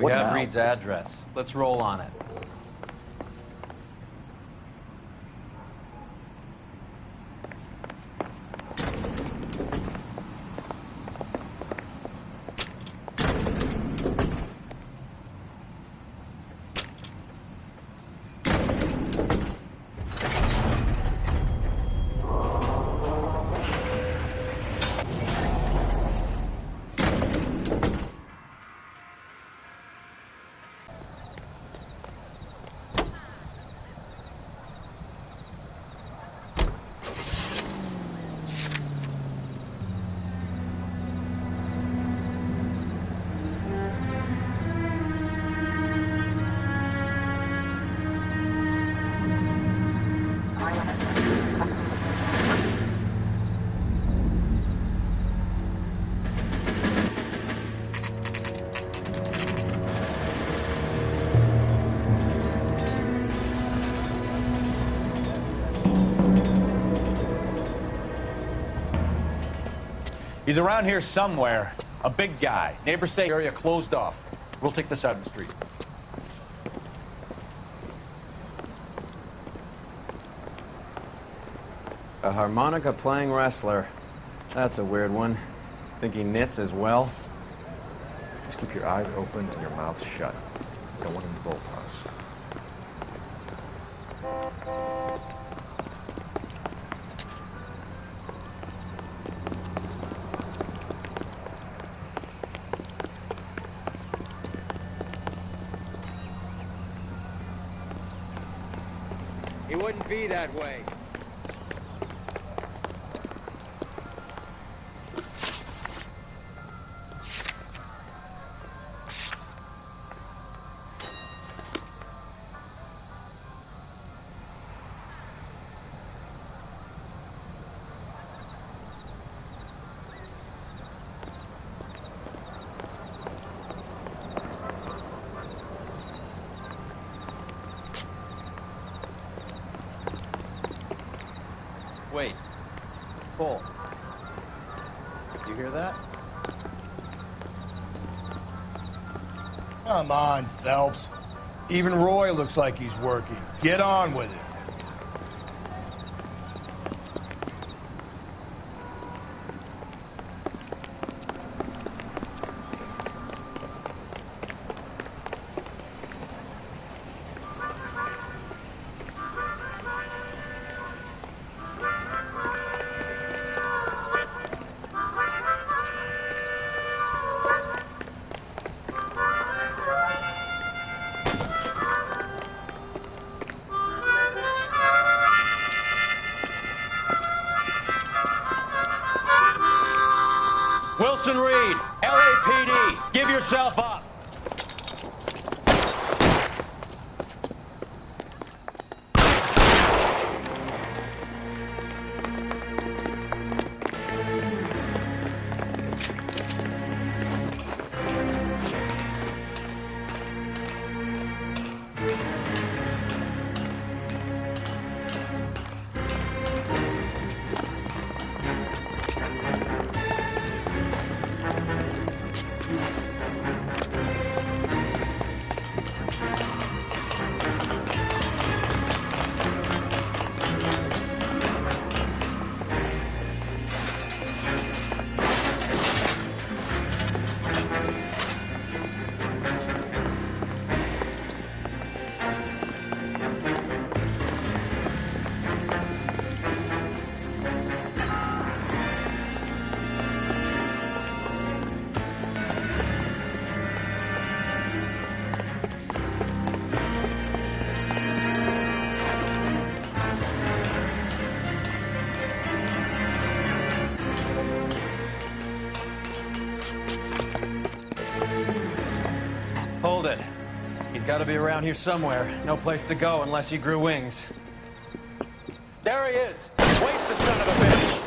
We have Reed's address. Let's roll on it. He's around here somewhere. A big guy. Neighbors say Area closed off. We'll take this side of the street. A harmonica-playing wrestler. That's a weird one. Think he knits as well? Just keep your eyes open and your mouth shut. You don't want him to both us. He wouldn't be that way. Wait. Pull. You hear that? Come on, Phelps. Even Roy looks like he's working. Get on with it. Wilson Reed, LAPD, give yourself up. Hold it. He's got to be around here somewhere. No place to go unless he grew wings. There he is. Waste the son of a bitch.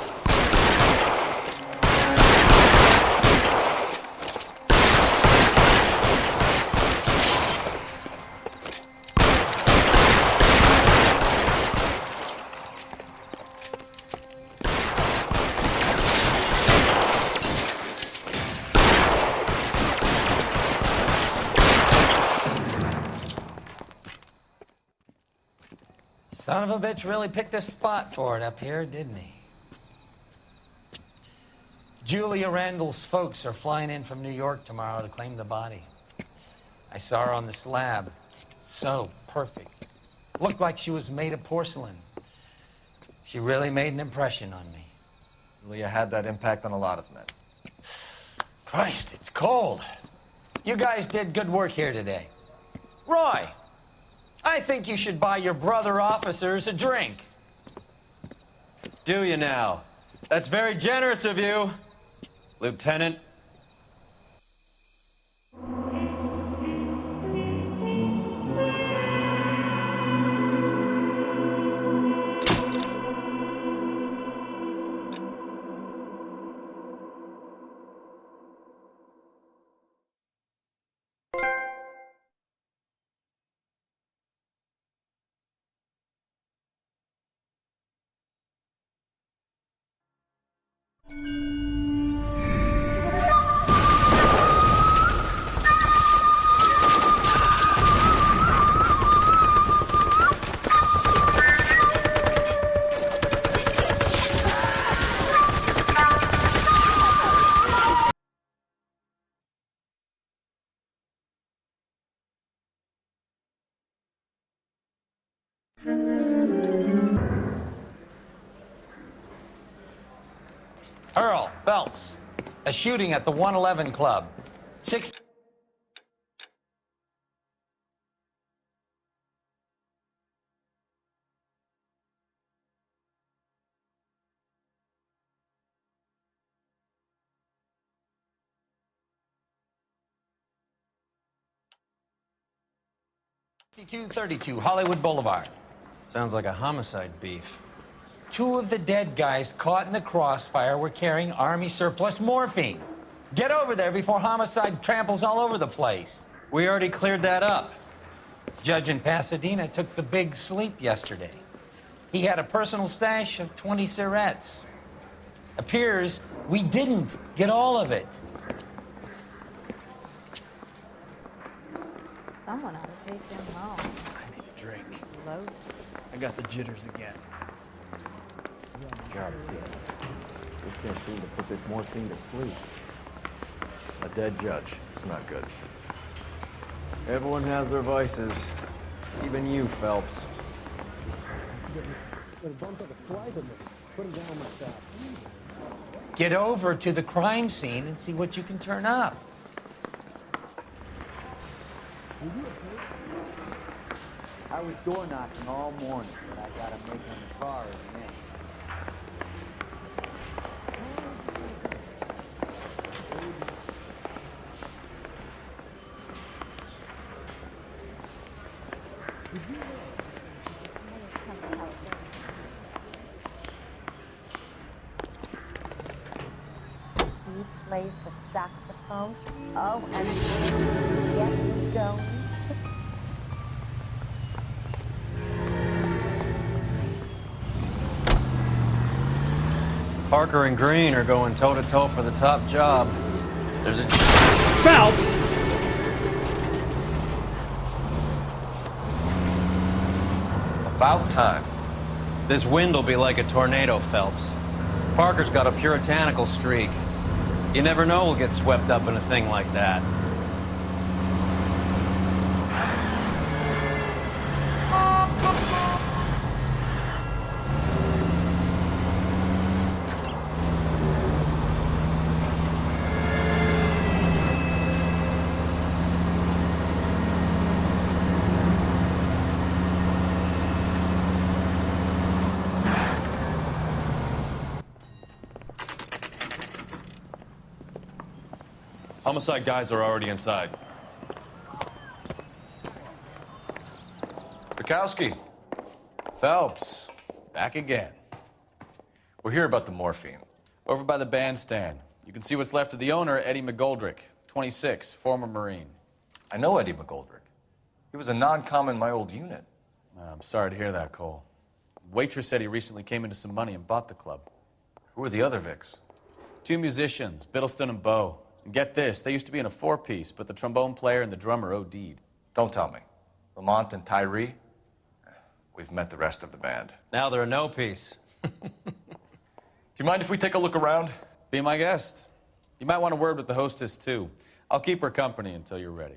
Son of a bitch really picked a spot for it up here, didn't he? Julia Randall's folks are flying in from New York tomorrow to claim the body. I saw her on the slab. So perfect. Looked like she was made of porcelain. She really made an impression on me. Julia had that impact on a lot of men. Christ, it's cold. You guys did good work here today. Roy, I think you should buy your brother officers a drink. Do you now? That's very generous of you, Lieutenant. Earl Phelps, a shooting at the 111 Club. 6232 Hollywood Boulevard. Sounds like a homicide beef. Two of the dead guys caught in the crossfire were carrying Army surplus morphine. Get over there before homicide tramples all over the place. We already cleared that up. Judge in Pasadena took the big sleep yesterday. He had a personal stash of 20 cigarettes. Appears we didn't get all of it. Someone ought to take them home. I need a drink. Loaded. I got the jitters again. God damn it. We can't seem to put this morphine to sleep. A dead judge. It's not good. Everyone has their vices. Even you, Phelps. Get over to the crime scene and see what you can turn up. I was door knocking all morning, but I got to make on the car again. He plays the saxophone. Oh, and yes, Jones. Parker and Green are going toe-to-toe for the top job. There's a... Phelps! About time. This wind will be like a tornado, Phelps. Parker's got a puritanical streak. You never know we'll get swept up in a thing like that. Homicide guys are already inside. Bukowski. Phelps, back again. We're here about the morphine. Over by the bandstand. You can see what's left of the owner, Eddie McGoldrick, 26, former Marine. I know Eddie McGoldrick. He was a non-com in my old unit. I'm sorry to hear that, Cole. Waitress said he recently came into some money and bought the club. Who were the other Vics? Two musicians, Biddleston and Bowe. And get this, they used to be in a four-piece, but the trombone player and the drummer OD'd. Don't tell me. Lamont and Tyree? We've met the rest of the band. Now they're a no piece. Do you mind if we take a look around? Be my guest. You might want a word with the hostess, too. I'll keep her company until you're ready.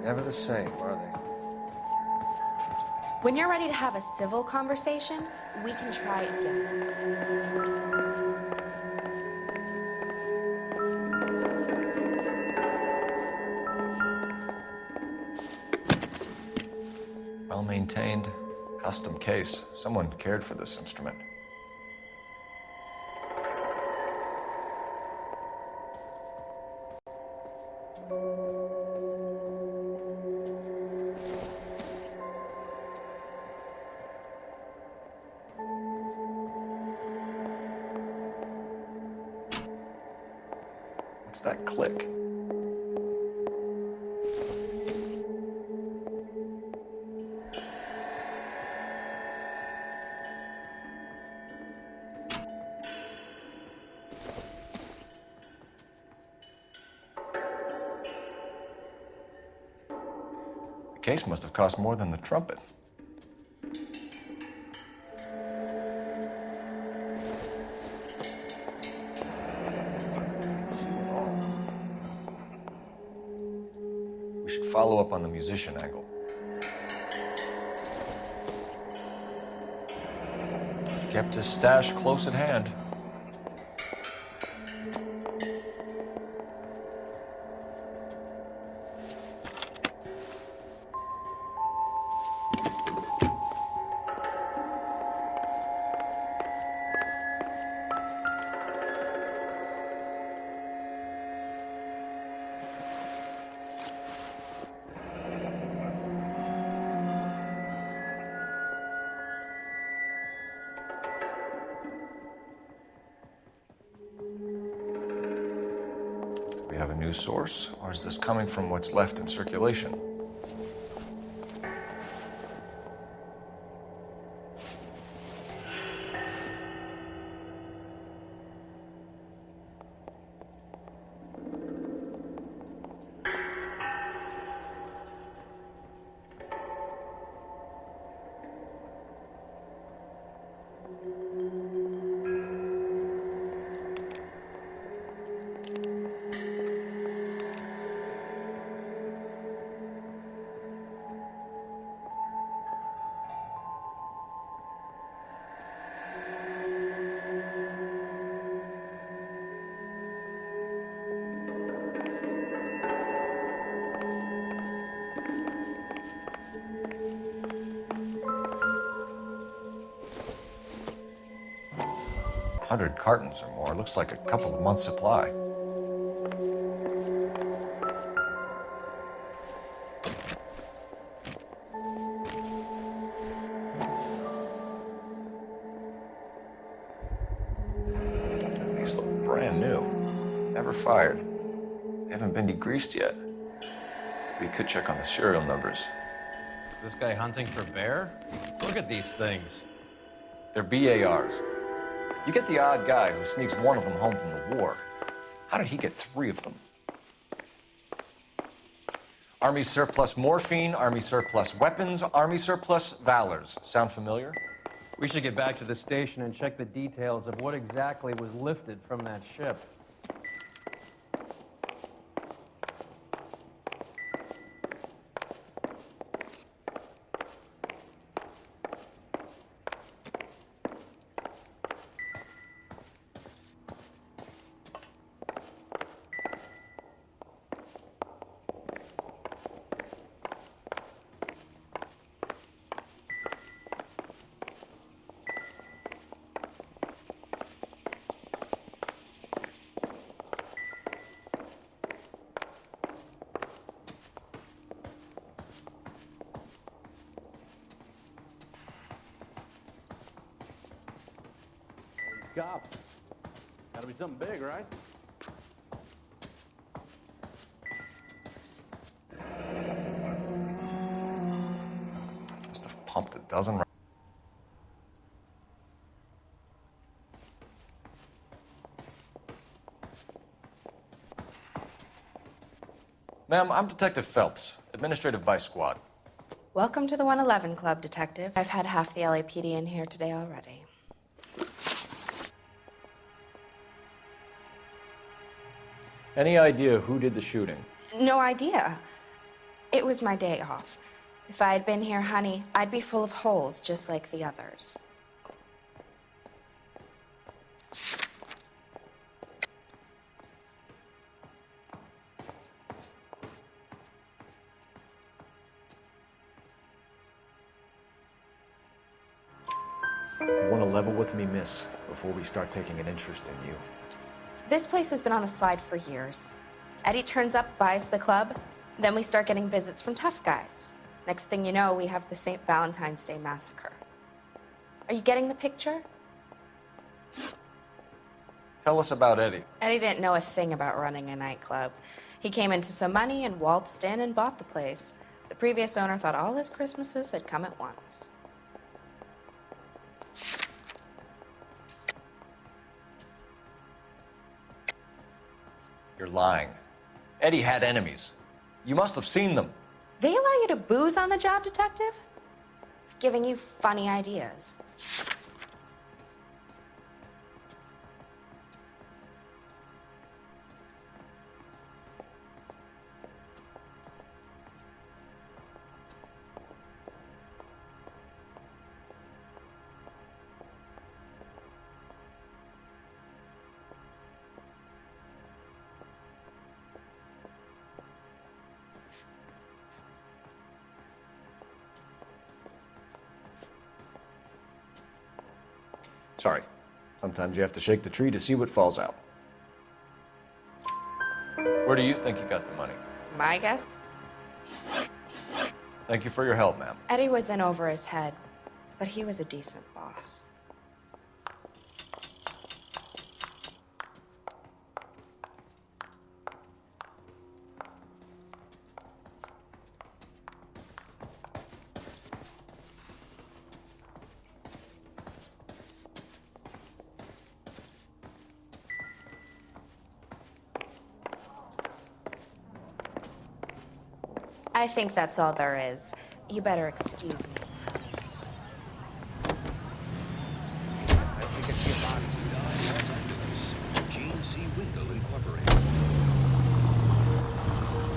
Never the same, are they? When you're ready to have a civil conversation, we can try again. Well maintained, custom case. Someone cared for this instrument. What's that click? The case must have cost more than the trumpet. We should follow up on the musician angle. Kept his stash close at hand. We have a new source, or is this coming from what's left in circulation? $100 cartons or more. Looks like a couple of months' supply. These look brand new. Never fired. They haven't been degreased yet. We could check on the serial numbers. Is this guy hunting for bear? Look at these things. They're BARs. You get the odd guy who sneaks one of them home from the war. How did he get 3 of them? Army surplus morphine, Army surplus weapons, Army surplus valors. Sound familiar? We should get back to the station and check the details of what exactly was lifted from that ship. cop. Gotta be something big, right? Must have pumped a dozen rounds. Ma'am, I'm Detective Phelps, Administrative Vice Squad. Welcome to the 111 Club, Detective. I've had half the LAPD in here today already. Any idea who did the shooting? No idea. It was my day off. If I had been here, honey, I'd be full of holes just like the others. You want to level with me, miss, before we start taking an interest in you. This place has been on the slide for years. Eddie turns up, buys the club, then we start getting visits from tough guys. Next thing you know, we have the St. Valentine's Day massacre. Are you getting the picture? Tell us about Eddie. Eddie didn't know a thing about running a nightclub. He came into some money and waltzed in and bought the place. The previous owner thought all his Christmases had come at once. You're lying. Eddie had enemies. You must have seen them. They allow you to booze on the job, Detective? It's giving you funny ideas. Sorry. Sometimes you have to shake the tree to see what falls out. Where do you think you got the money? My guess? Thank you for your help, ma'am. Eddie was in over his head, but he was a decent boss. I think that's all there is. You better excuse me.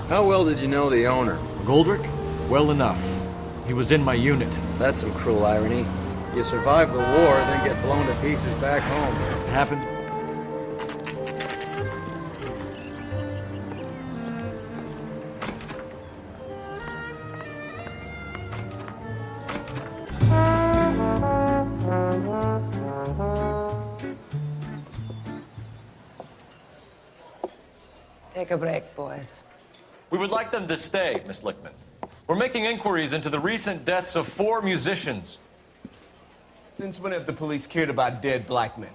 How well did you know the owner? Goldrick? Well enough. He was in my unit. That's some cruel irony. You survive the war, then get blown to pieces back home. It happened. Take a break, boys. We would like them to stay, Miss Lickman. We're making inquiries into the recent deaths of 4 musicians. Since when have the police cared about dead black men?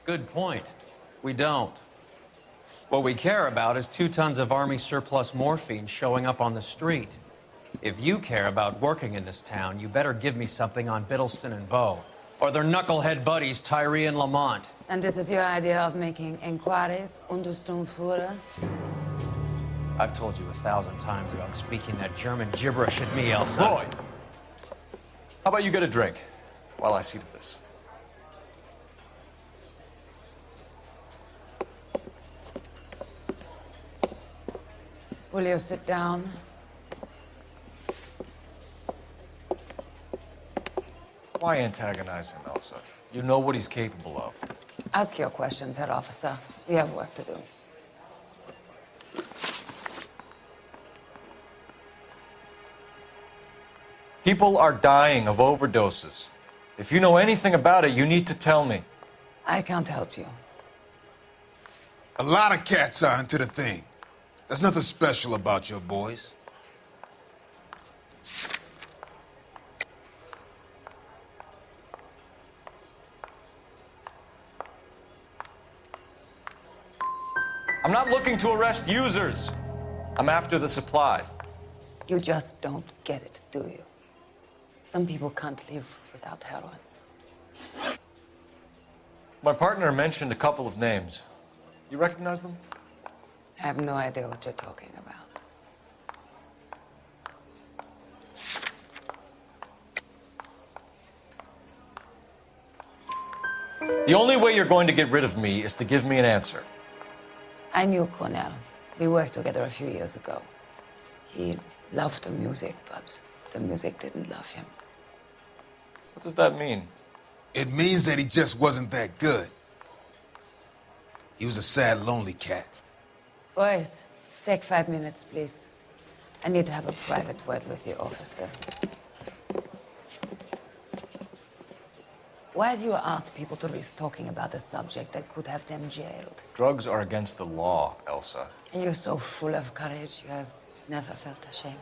Good point. We don't. What we care about is 2 tons of Army surplus morphine showing up on the street. If you care about working in this town, you better give me something on Biddleston and Bow, or their knucklehead buddies, Tyree and Lamont. And this is your idea of making inquiries under Sturmführer? I've told you 1,000 times about speaking that German gibberish at me, Elsa. Roy! How about you get a drink while I see to this? Will you sit down? Why antagonize him, Elsa? You know what he's capable of. Ask your questions, head officer. We have work to do. People are dying of overdoses. If you know anything about it, you need to tell me. I can't help you. A lot of cats are into the thing. There's nothing special about your boys. I'm not looking to arrest users. I'm after the supply. You just don't get it, do you? Some people can't live without heroin. My partner mentioned a couple of names. You recognize them? I have no idea what you're talking about. The only way you're going to get rid of me is to give me an answer. I knew Cornell. We worked together a few years ago. He loved the music, but the music didn't love him. What does that mean? It means that he just wasn't that good. He was a sad, lonely cat. Boys, take 5 minutes, please. I need to have a private word with the officer. Why do you ask people to risk talking about a subject that could have them jailed? Drugs are against the law, Elsa. And you're so full of courage, you have never felt ashamed.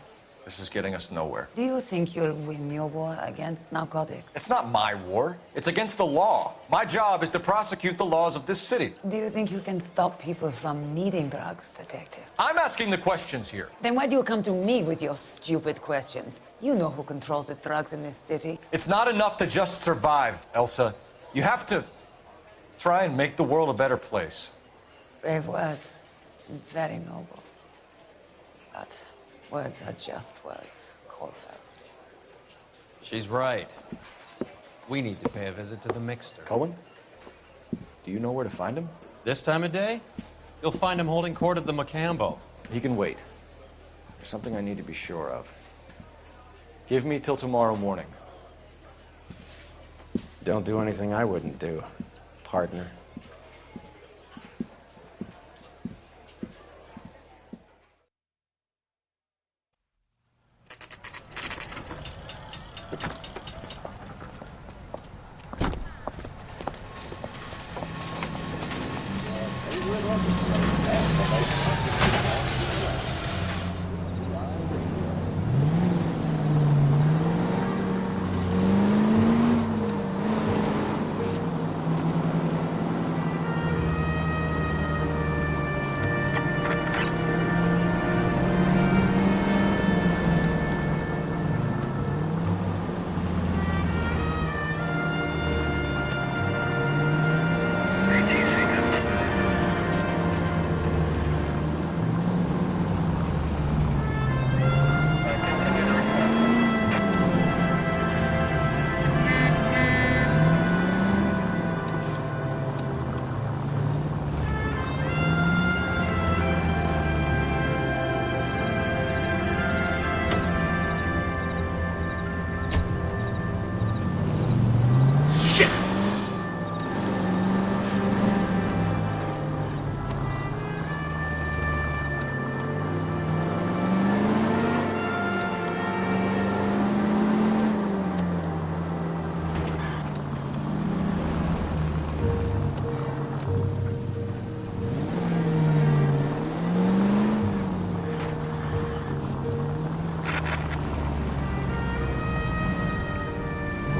This is getting us nowhere. Do you think you'll win your war against narcotics? It's not my war. It's against the law. My job is to prosecute the laws of this city. Do you think you can stop people from needing drugs, detective? I'm asking the questions here. Then why do you come to me with your stupid questions? You know who controls the drugs in this city. It's not enough to just survive, Elsa. You have to try and make the world a better place. Brave words. Very noble. But words are just words, Coalface. She's right. We need to pay a visit to the mixer. Cohen? Do you know where to find him? This time of day, you'll find him holding court at the Macambo. He can wait. There's something I need to be sure of. Give me till tomorrow morning. Don't do anything I wouldn't do, partner.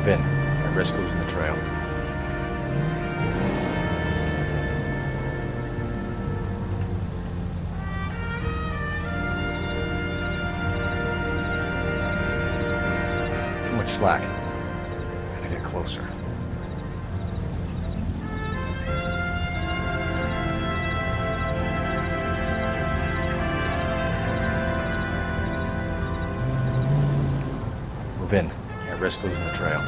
Ben, I risk losing the trail. Too much slack. Gotta get closer. Move in. Can't risk losing the trail.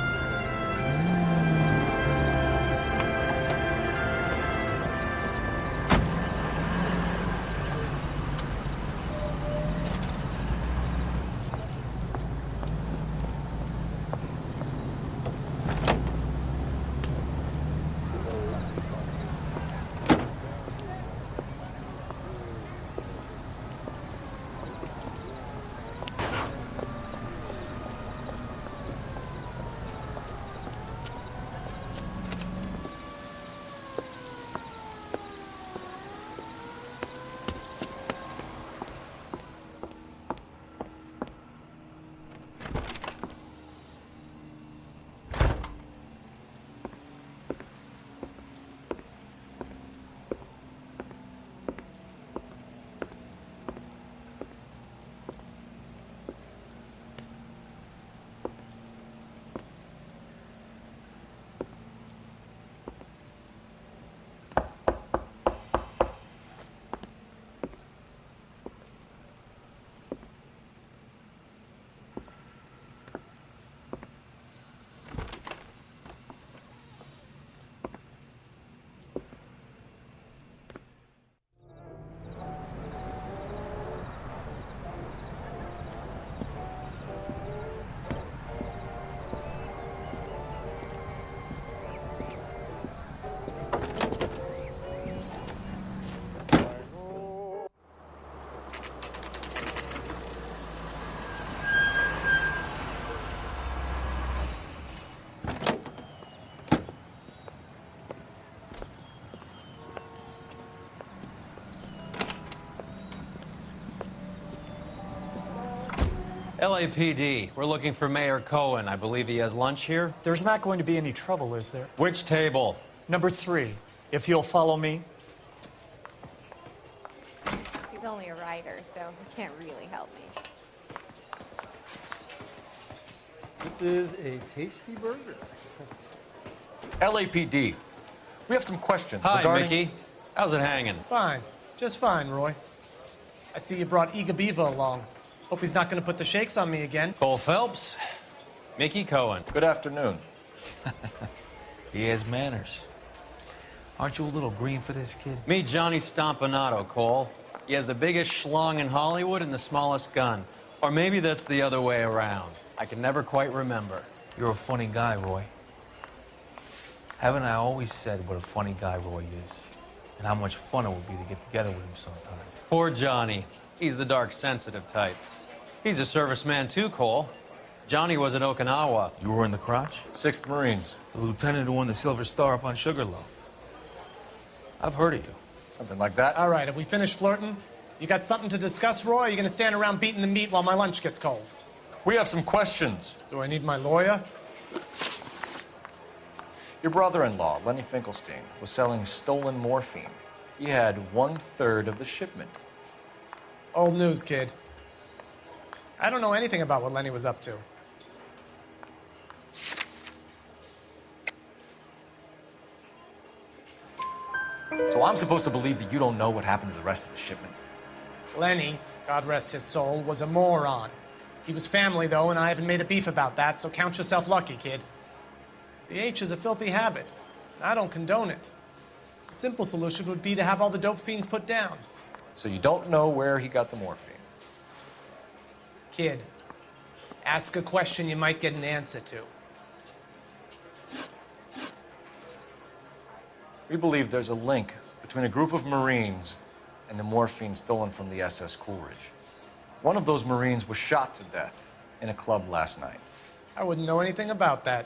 LAPD, we're looking for Mayor Cohen. I believe he has lunch here. There's not going to be any trouble, is there? Which table? Number 3, if you'll follow me. He's only a writer, so he can't really help me. This is a tasty burger. LAPD, we have some questions Hi, regarding... Mickey. How's it hanging? Fine. Just fine, Roy. I see you brought Iga Beaver along. Hope he's not going to put the shakes on me again. Cole Phelps, Mickey Cohen. Good afternoon. He has manners. Aren't you a little green for this kid? Meet Johnny Stompanato, Cole. He has the biggest schlong in Hollywood and the smallest gun. Or maybe that's the other way around. I can never quite remember. You're a funny guy, Roy. Haven't I always said what a funny guy Roy is? And how much fun it would be to get together with him sometime. Poor Johnny. He's the dark, sensitive type. He's a serviceman too, Cole. Johnny was at Okinawa. You were in the crotch? 6th Marines. The lieutenant who won the Silver Star up on Sugarloaf. I've heard of you. Something like that. All right, have we finished flirting? You got something to discuss, Roy? Or are you going to stand around beating the meat while my lunch gets cold? We have some questions. Do I need my lawyer? Your brother-in-law, Lenny Finkelstein, was selling stolen morphine. He had 1/3 of the shipment. Old news, kid. I don't know anything about what Lenny was up to. So I'm supposed to believe that you don't know what happened to the rest of the shipment? Lenny, God rest his soul, was a moron. He was family, though, and I haven't made a beef about that, so count yourself lucky, kid. The H is a filthy habit. I don't condone it. The simple solution would be to have all the dope fiends put down. So you don't know where he got the morphine? Kid, ask a question you might get an answer to. We believe there's a link between a group of Marines and the morphine stolen from the SS Coolidge. One of those Marines was shot to death in a club last night. I wouldn't know anything about that.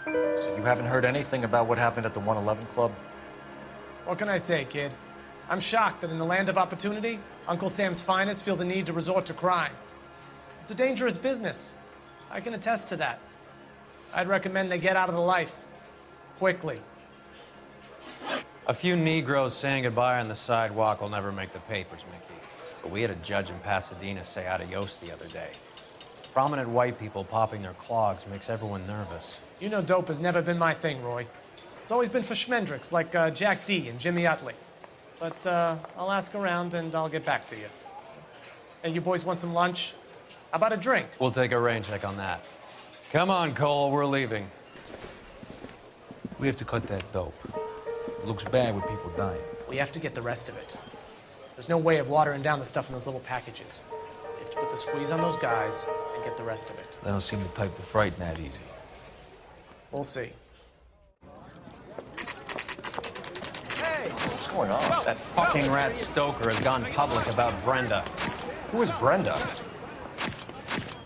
So you haven't heard anything about what happened at the 111 Club? What can I say, kid? I'm shocked that in the land of opportunity, Uncle Sam's finest feel the need to resort to crime. It's a dangerous business. I can attest to that. I'd recommend they get out of the life. Quickly. A few Negroes saying goodbye on the sidewalk will never make the papers, Mickey. But we had a judge in Pasadena say adios the other day. Prominent white people popping their clogs makes everyone nervous. You know dope has never been my thing, Roy. It's always been for schmendricks like Jack D. and Jimmy Utley. But I'll ask around and I'll get back to you. Hey, you boys want some lunch? How about a drink? We'll take a rain check on that. Come on, Cole, we're leaving. We have to cut that dope. It looks bad with people dying. We have to get the rest of it. There's no way of watering down the stuff in those little packages. You have to put the squeeze on those guys and get the rest of it. They don't seem the type to frighten that easy. We'll see. What's going on? That fucking rat Stoker has gone public about Brenda. Who is Brenda?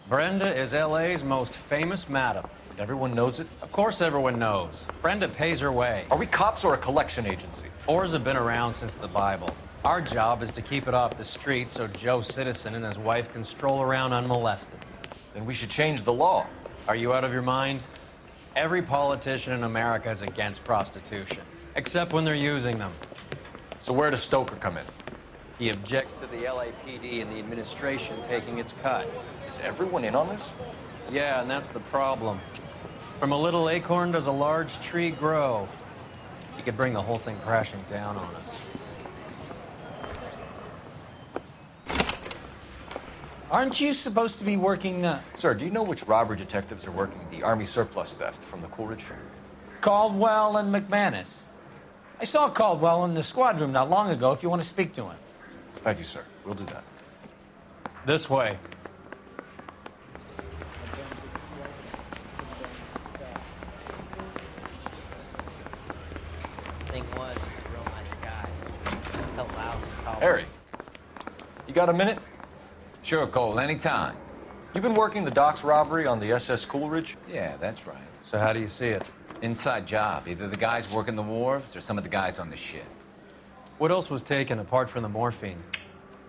Brenda is LA's most famous madam. Everyone knows it? Of course everyone knows. Brenda pays her way. Are we cops or a collection agency? Whores have been around since the Bible. Our job is to keep it off the street so Joe Citizen and his wife can stroll around unmolested. Then we should change the law. Are you out of your mind? Every politician in America is against prostitution, except when they're using them. So where does Stoker come in? He objects to the LAPD and the administration taking its cut. Is everyone in on this? Yeah, and that's the problem. From a little acorn does a large tree grow. He could bring the whole thing crashing down on us. Aren't you supposed to be working Sir, do you know which robbery detectives are working the Army surplus theft from the Coolidge? Caldwell and McManus? I saw Caldwell in the squad room not long ago if you want to speak to him. Thank you, sir. We'll do that. This way. Thing was, he was a real nice guy. Felt lousy. Harry, you got a minute? Sure, Cole, anytime. You've been working the docks robbery on the SS Coolidge? Yeah, that's right. So how do you see it? Inside job. Either the guys working the wharves or some of the guys on the ship. What else was taken apart from the morphine?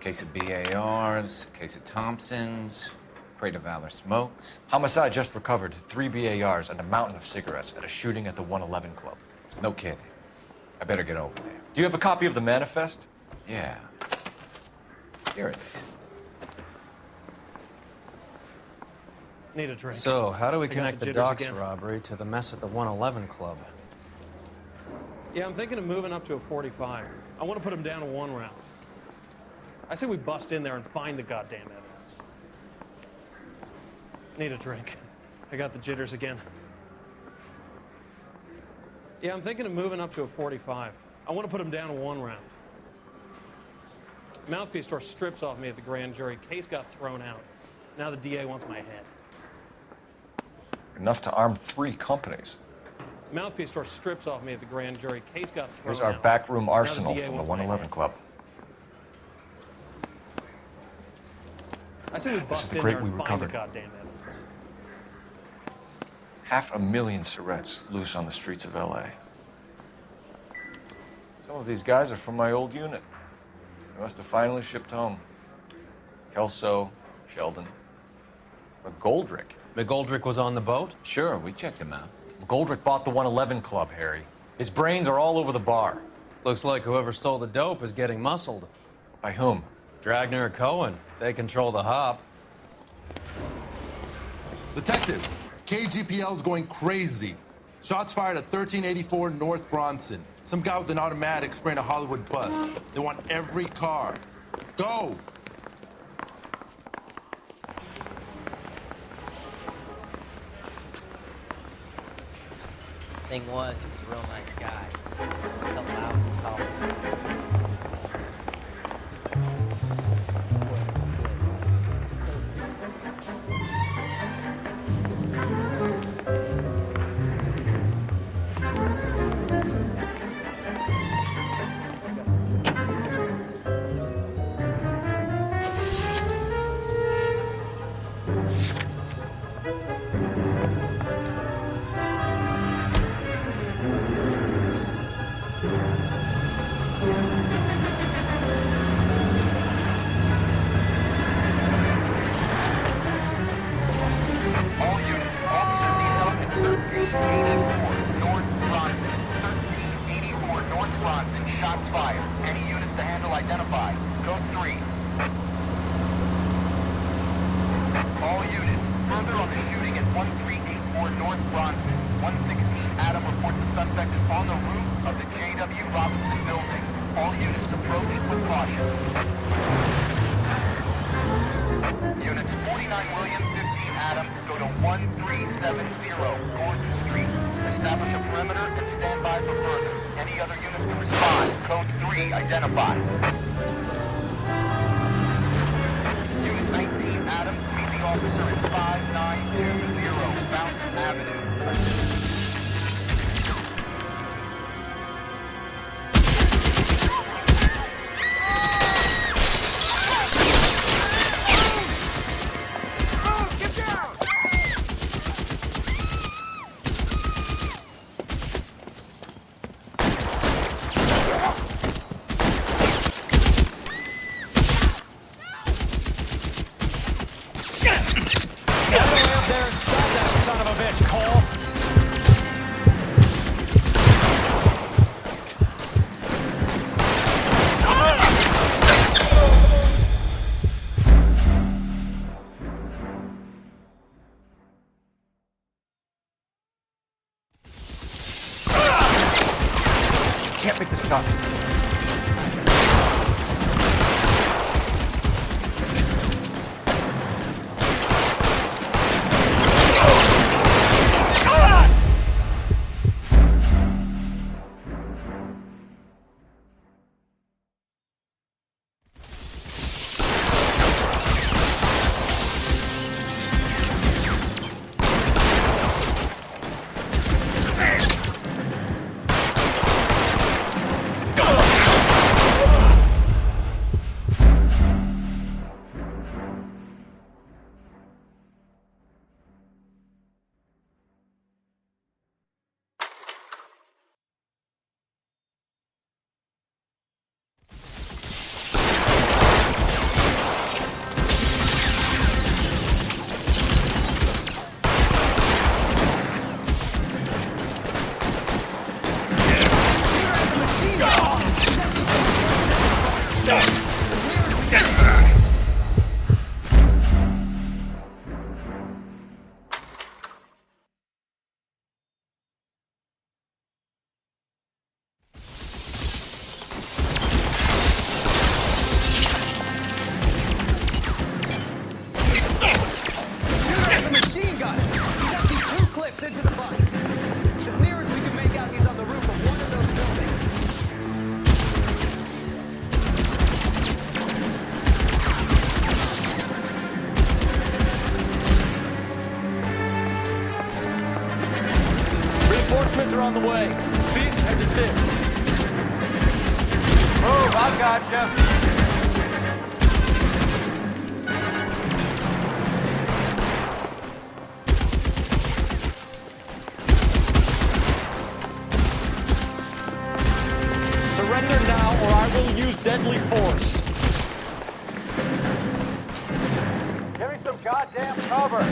Case of BARs, case of Thompsons, crate of Valor smokes. Homicide just recovered 3 BARs and a mountain of cigarettes at a shooting at the 111 Club. No kidding. I better get over there. Do you have a copy of the manifest? Yeah. Here it is. Need a drink. So, how do we I got connect the the jitters docks again. robbery to the mess at the 111 Club? Yeah, I'm thinking of moving up to a 45. I want to put him down to 1 round. I say we bust in there and find the goddamn evidence. Need a drink. I got the jitters again. Yeah, I'm thinking of moving up to a 45. I want to put him down to 1 round. Mouthpiece store strips off me at the grand jury. Case got thrown out. Now the DA wants my head. Enough to arm 3 companies. Mouthpiece store strips off me at the grand jury. Case got thrown Here's our out. backroom Now the arsenal DA from the wants my 111 head. Club. I say we This is bust the in crate there we and find the recovered. goddamn evidence. 500,000 cigarettes loose on the streets of LA. Some of these guys are from my old unit. They must have finally shipped home. Kelso, Sheldon, McGoldrick. McGoldrick was on the boat? Sure, we checked him out. McGoldrick bought the 111 Club, Harry. His brains are all over the bar. Looks like whoever stole the dope is getting muscled. By whom? Dragner or Cohen. They control the hop. Detectives, KGPL's going crazy. Shots fired at 1384 North Bronson. Some guy with an automatic spraying a Hollywood bus. They want every car. Go! Thing was, he was a real nice guy. Helped out in college. All units, officers need help at 1384 North Bronson. 1384 North Bronson, shots fired. Any units to handle identified. Code 3. All units, further on the shooting at 1384 North Bronson. 116 Adam reports the suspect is on the roof of the J.W. Robinson building. All units approach with caution. Units 49 William, 15 Adam, go to 1370 Gordon Street. Establish a perimeter and stand by for further. Any other units to respond. Code 3 identified. Unit 19 Adam, meet the officer at 5920 Fountain Avenue. Get away up there and stop that son of a bitch, Cole! Into the bus. As near as we can make out, he's on the roof of one of those buildings. Reinforcements are on the way. Cease and desist. Move, I gotcha. Surrender now, or I will use deadly force. Give me some goddamn cover.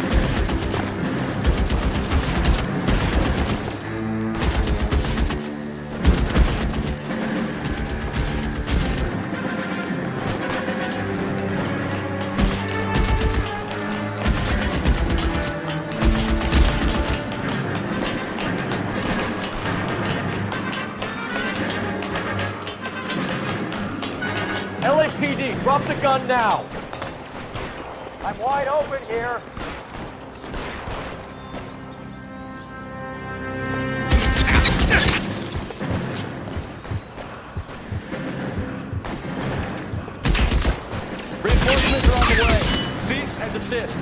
LAPD, drop the gun now. I'm wide open here. Reinforcements are on the way. Cease and desist.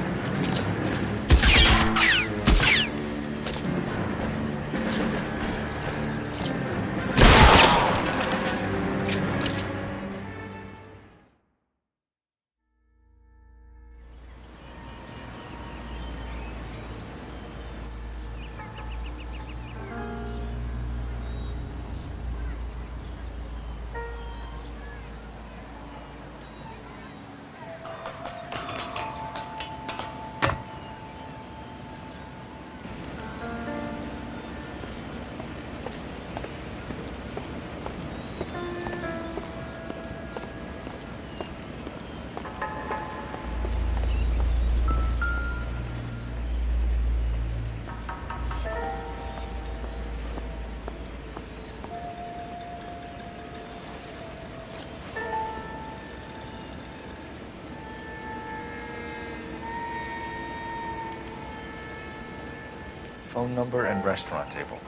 Phone number and restaurant table.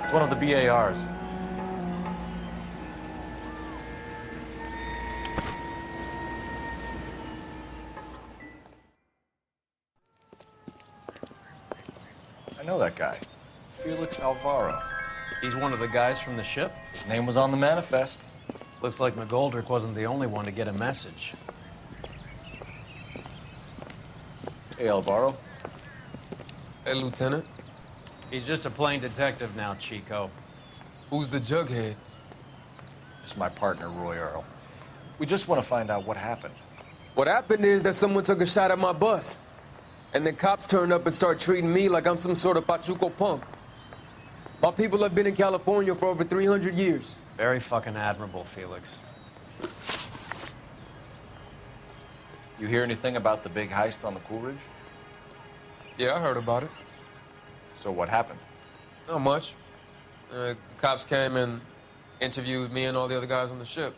It's one of the BARs. I know that guy. Felix Alvaro. He's one of the guys from the ship? His name was on the manifest. Looks like McGoldrick wasn't the only one to get a message. Hey, Alvaro. Hey, Lieutenant. He's just a plain detective now, Chico. Who's the jughead? It's my partner, Roy Earl. We just want to find out what happened. What happened is that someone took a shot at my bus. And then cops turned up and started treating me like I'm some sort of Pachuco punk. My people have been in California for over 300 years. Very fucking admirable, Felix. You hear anything about the big heist on the Coolidge? Yeah, I heard about it. So what happened? Not much. The cops came and interviewed me and all the other guys on the ship.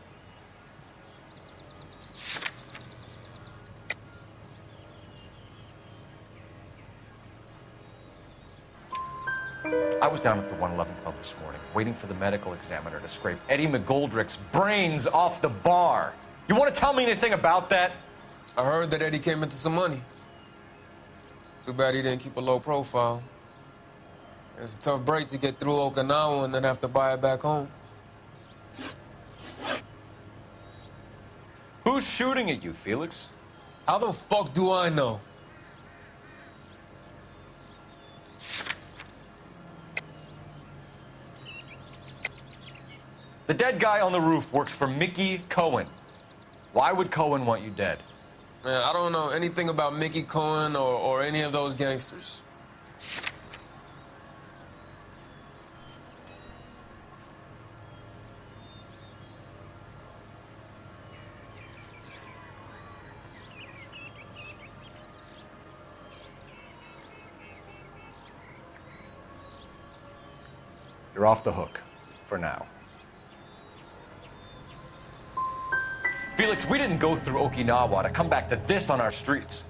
I was down at the 111 Club this morning, waiting for the medical examiner to scrape Eddie McGoldrick's brains off the bar. You want to tell me anything about that? I heard that Eddie came into some money. Too bad he didn't keep a low profile. It was a tough break to get through Okinawa and then have to buy it back home. Who's shooting at you, Felix? How the fuck do I know? The dead guy on the roof works for Mickey Cohen. Why would Cohen want you dead? Man, I don't know anything about Mickey Cohen or any of those gangsters. You're off the hook, for now. Felix, we didn't go through Okinawa to come back to this on our streets.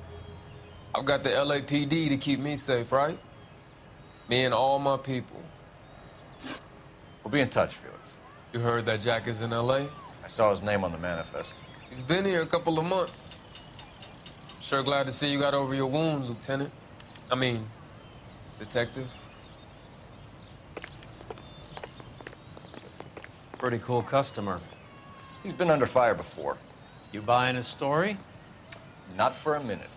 I've got the LAPD to keep me safe, right? Me and all my people. We'll be in touch, Felix. You heard that Jack is in LA? I saw his name on the manifest. He's been here a couple of months. Sure glad to see you got over your wound, Lieutenant. I mean, Detective. Pretty cool customer. He's been under fire before. You buying his story? Not for a minute.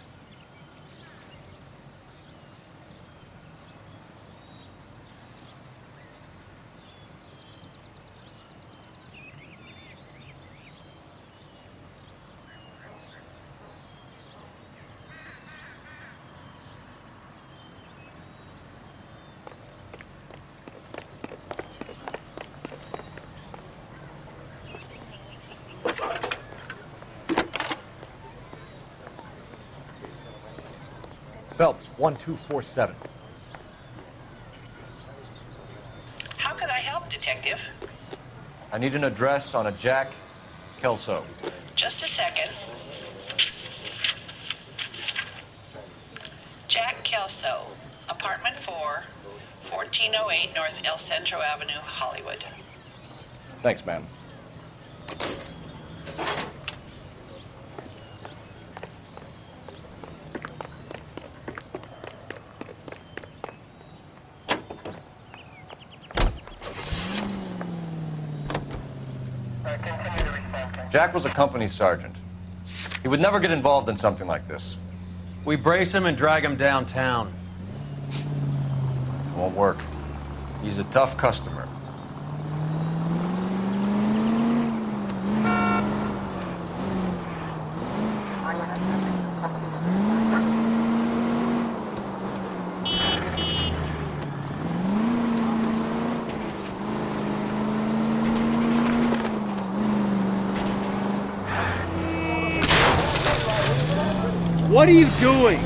Phelps, 1247. How can I help, Detective? I need an address on a Jack Kelso. Just a second. Jack Kelso, apartment 4, 1408 North El Centro Avenue, Hollywood. Thanks, ma'am. Jack was a company sergeant. He would never get involved in something like this. We brace him and drag him downtown. It won't work. He's a tough customer. What are you doing?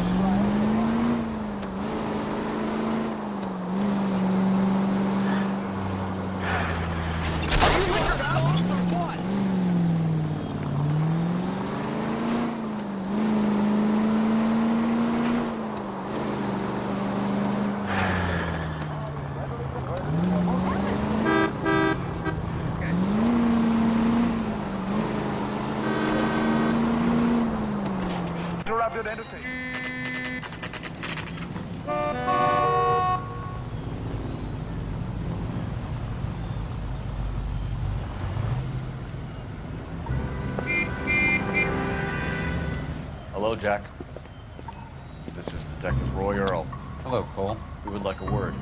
Hello, Jack. This is Detective Roy Earl. Hello, Cole. We would like a word.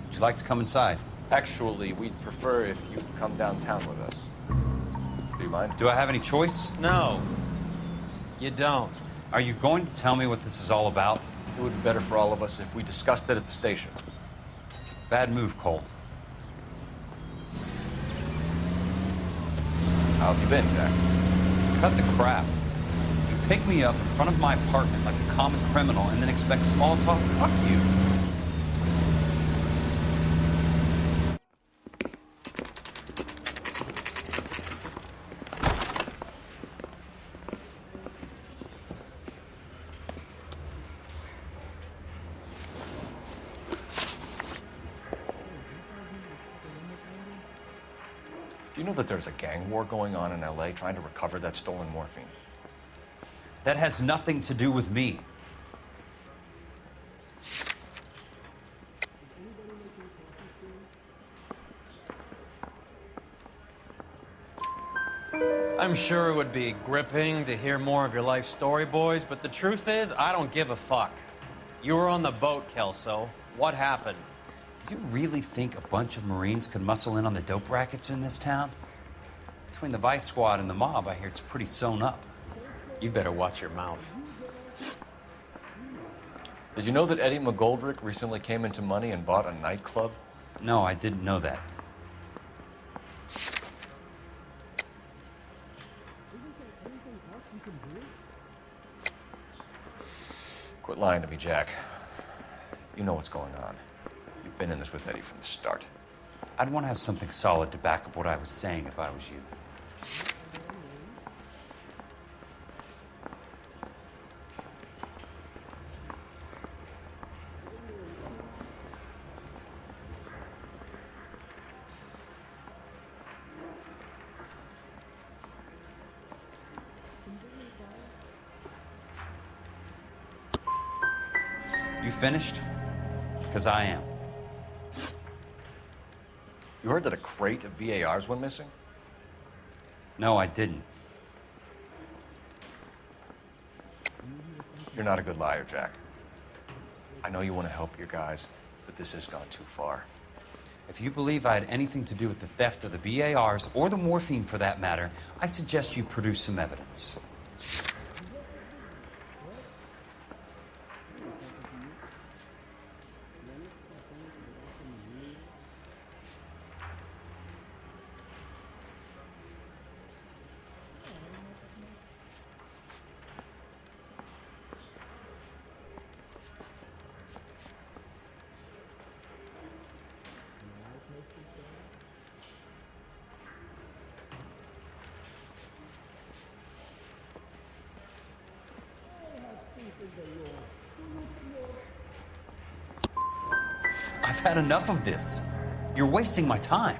Would you like to come inside? Actually, we'd prefer if you'd come downtown with us. Do you mind? Do I have any choice? No, you don't. Are you going to tell me what this is all about? It would be better for all of us if we discussed it at the station. Bad move, Cole. How have you been, Jack? Cut the crap. You pick me up in front of my apartment like a common criminal and then expect small talk? Fuck you. you know that there's a gang war going on in LA trying to recover that stolen morphine? That has nothing to do with me. I'm sure it would be gripping to hear more of your life story, boys, but the truth is, I don't give a fuck. You were on the boat, Kelso. What happened? Do you really think a bunch of Marines could muscle in on the dope rackets in this town? Between the Vice Squad and the mob, I hear it's pretty sewn up. You better watch your mouth. Did you know that Eddie McGoldrick recently came into money and bought a nightclub? No, I didn't know that. Quit lying to me, Jack. You know what's going on. You've been in this with Eddie from the start. I'd want to have something solid to back up what I was saying if I was you. You finished? Because I am. You heard that a crate of VARs went missing? No, I didn't. You're not a good liar, Jack. I know you want to help your guys, but this has gone too far. If you believe I had anything to do with the theft of the BARs, or the morphine for that matter, I suggest you produce some evidence. I've had enough of this. You're wasting my time.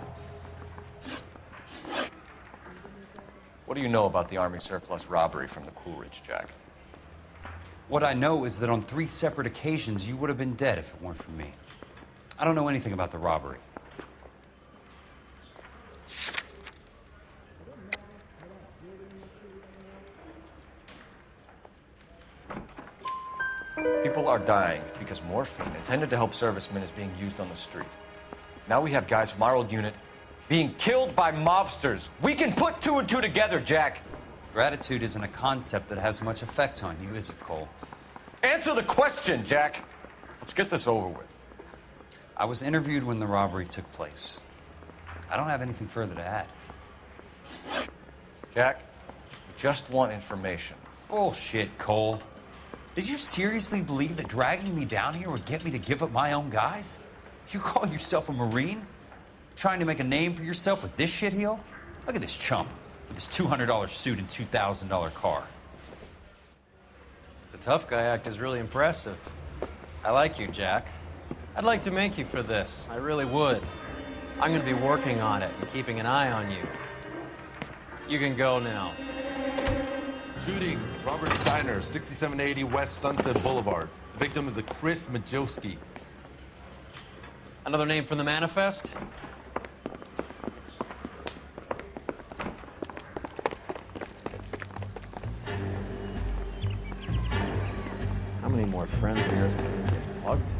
What do you know about the Army surplus robbery from the Coolidge, Jack? What I know is that on 3 separate occasions, you would have been dead if it weren't for me. I don't know anything about the robbery. People are dying because morphine intended to help servicemen is being used on the street. Now we have guys from our old unit being killed by mobsters. We can put 2 and 2 together, Jack. Gratitude isn't a concept that has much effect on you, is it, Cole? Answer the question, Jack. Let's get this over with. I was interviewed when the robbery took place. I don't have anything further to add. Jack, we just want information. Bullshit, Cole. Did you seriously believe that dragging me down here would get me to give up my own guys? You call yourself a Marine? Trying to make a name for yourself with this shitheel? Look at this chump with his $200 suit and $2,000 car. The tough guy act is really impressive. I like you, Jack. I'd like to make you for this. I really would. I'm going to be working on it and keeping an eye on you. You can go now. Shooting, Robert Steiner, 6780 West Sunset Boulevard. The victim is a Chris Majowski. Another name from the manifest? How many more friends of yours can you get plugged to?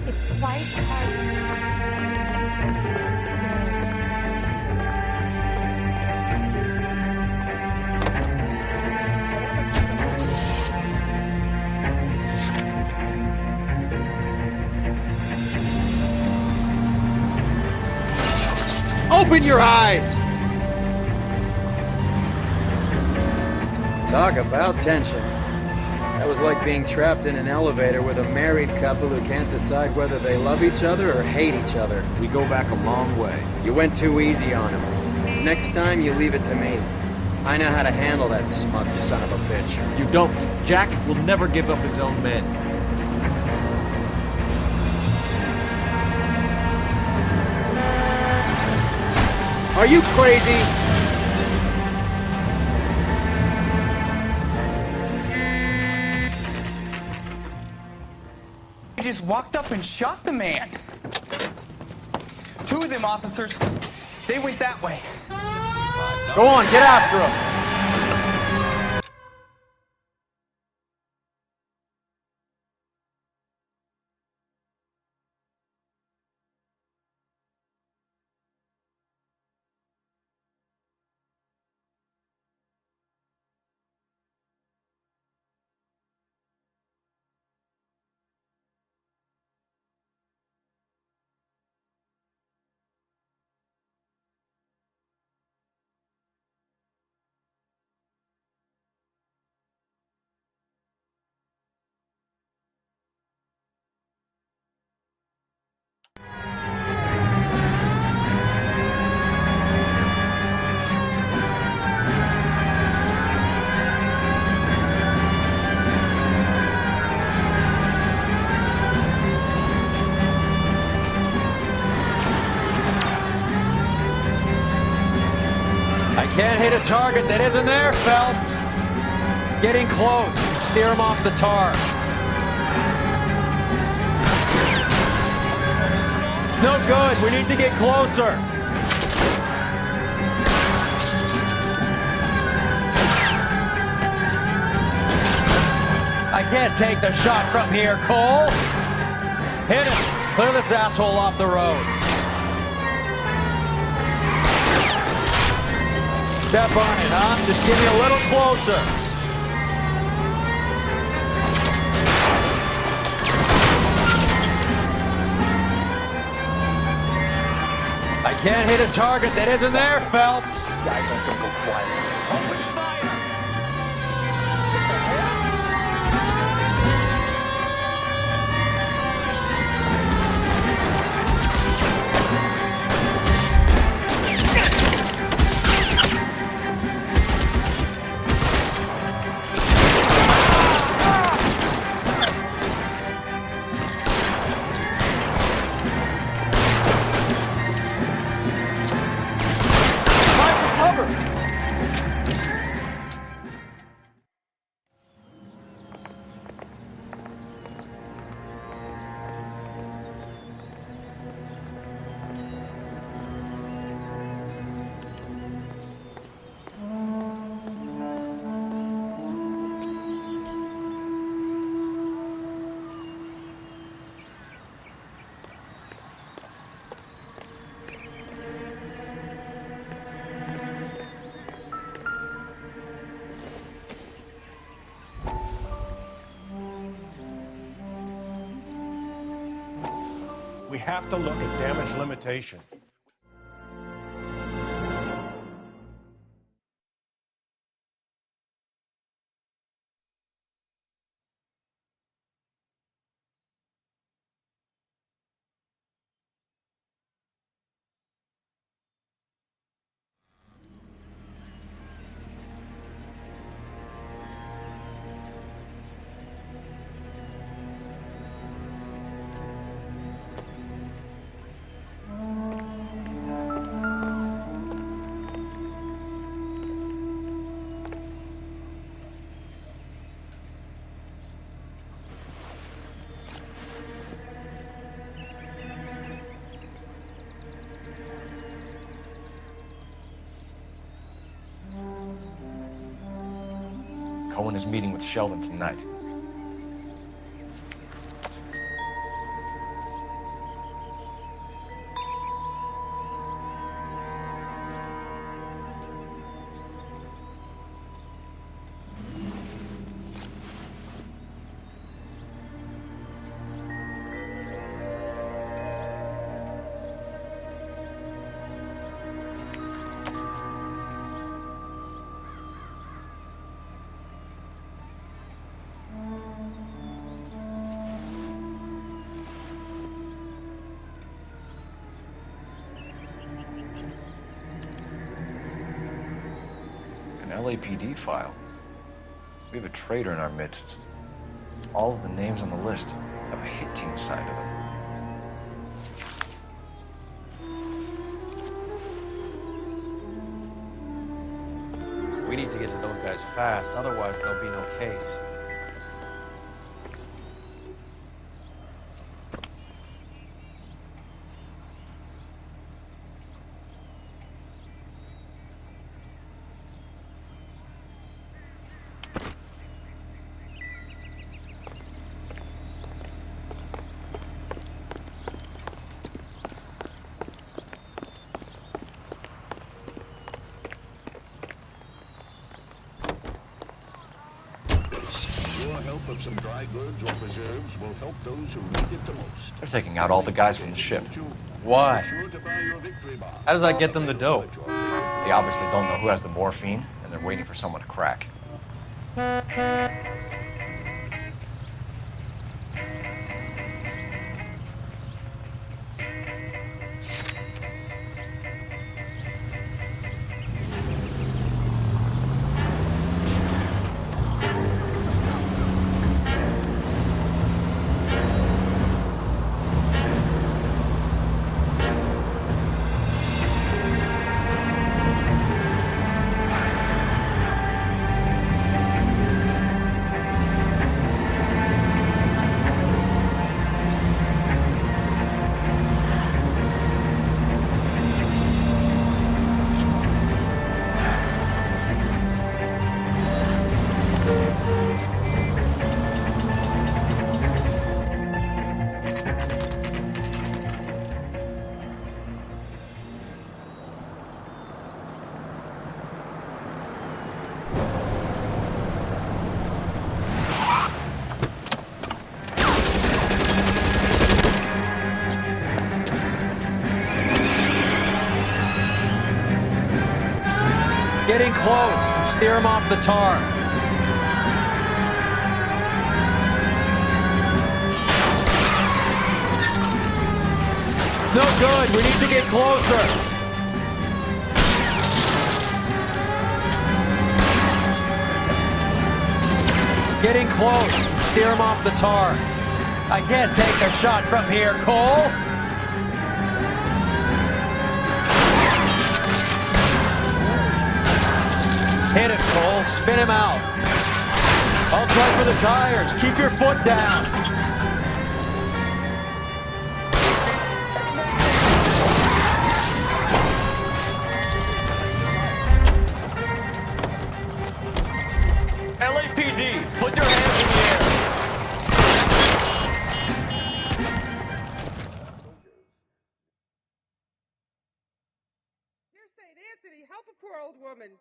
It's quite hard to Open your eyes! Talk about tension. That was like being trapped in an elevator with a married couple who can't decide whether they love each other or hate each other. We go back a long way. You went too easy on him. Next time, you leave it to me. I know how to handle that smug son of a bitch. You don't. Jack will never give up his own men. Are you crazy? He just walked up and shot the man. Two of them officers, they went that way. Go on, get after him. I can't hit a target that isn't there, Phelps. Getting close. Steer him off the tar. It's no good. We need to get closer. I can't take the shot from here, Cole. Hit him. Clear this asshole off the road. Step on it, huh? Just give me a little closer. I can't hit a target that isn't there, Phelps. Guys aren't gonna go quiet. Open fire! We have to look at damage limitation. Cohen is meeting with Sheldon tonight. LAPD file. We have a traitor in our midst. All of the names on the list have a hit team assigned to them. We need to get to those guys fast, otherwise there'll be no case. Of some dry goods or preserves will help those who need it the most. They're taking out all the guys from the ship. Why? How does that get them the dope? They obviously don't know who has the morphine, and they're waiting for someone to crack. Getting close. Steer him off the tar. It's no good. We need to get closer. Getting close. Steer him off the tar. I can't take a shot from here, Cole. Hit him, Cole. Spin him out. I'll try for the tires. Keep your foot down. LAPD, put your hands in the air. Dear St. Anthony, help a poor old woman.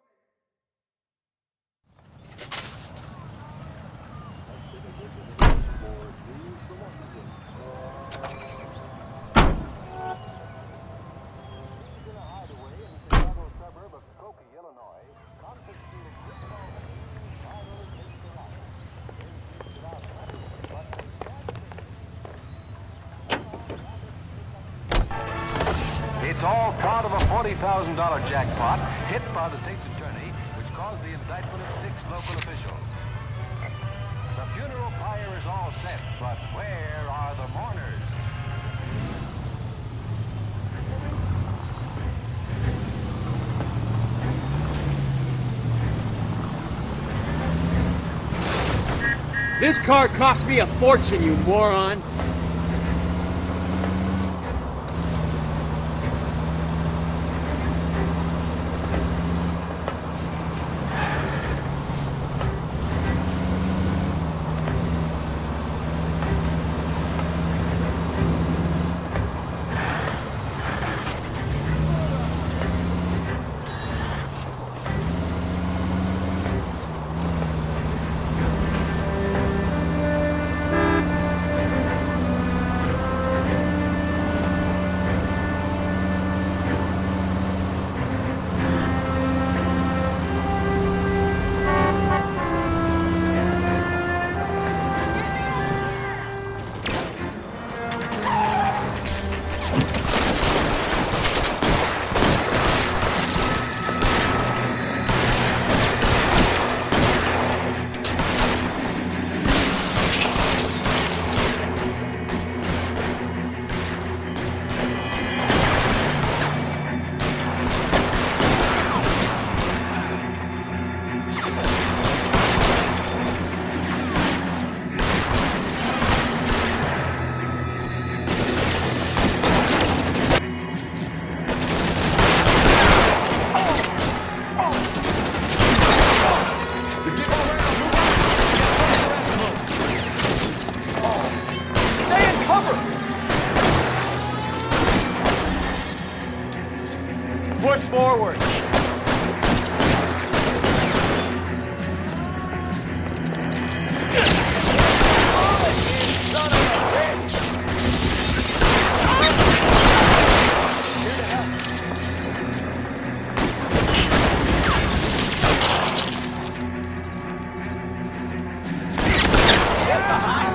It's all part of a $40,000 jackpot hit by the state's attorney, which caused the indictment of 6 local officials. The funeral pyre is all set, but where are the mourners? This car cost me a fortune, you moron.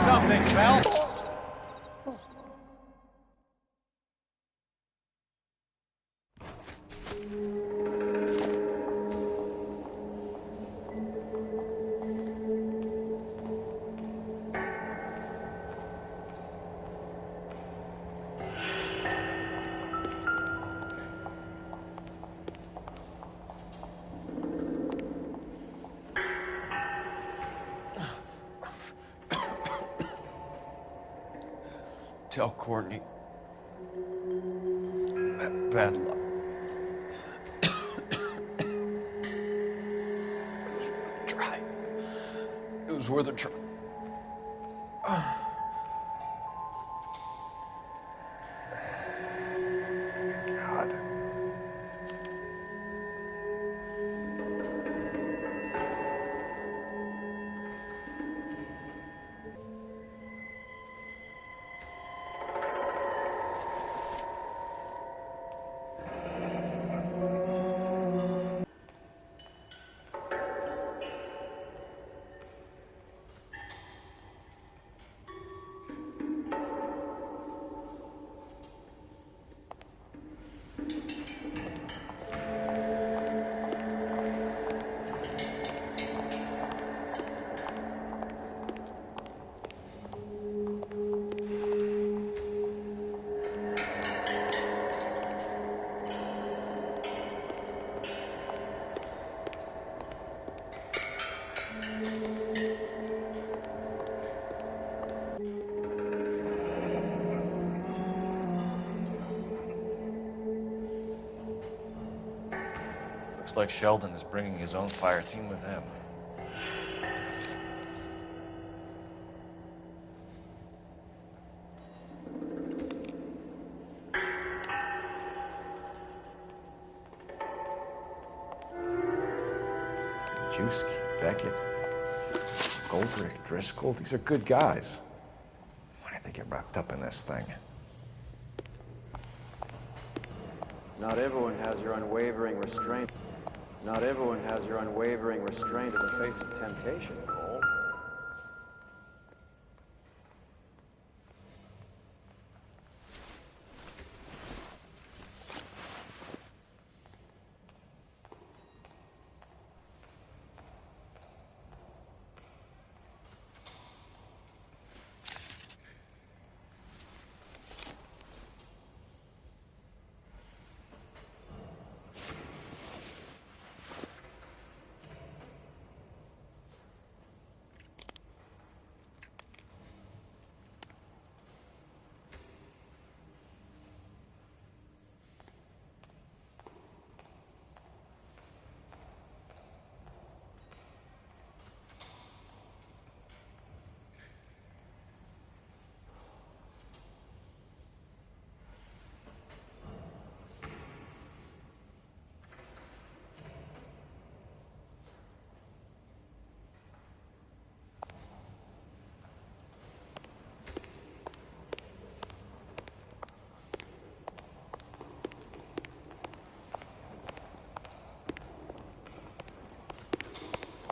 Something, Bell. Tell Courtney. Bad luck. It was worth a try. God. Looks like Sheldon is bringing his own fire team with him. Juski, Beckett, Goldrick, Driscoll, these are good guys. Why did they get wrapped up in this thing? Not everyone has your unwavering restraint. Not everyone has your unwavering restraint in the face of temptation, Cole.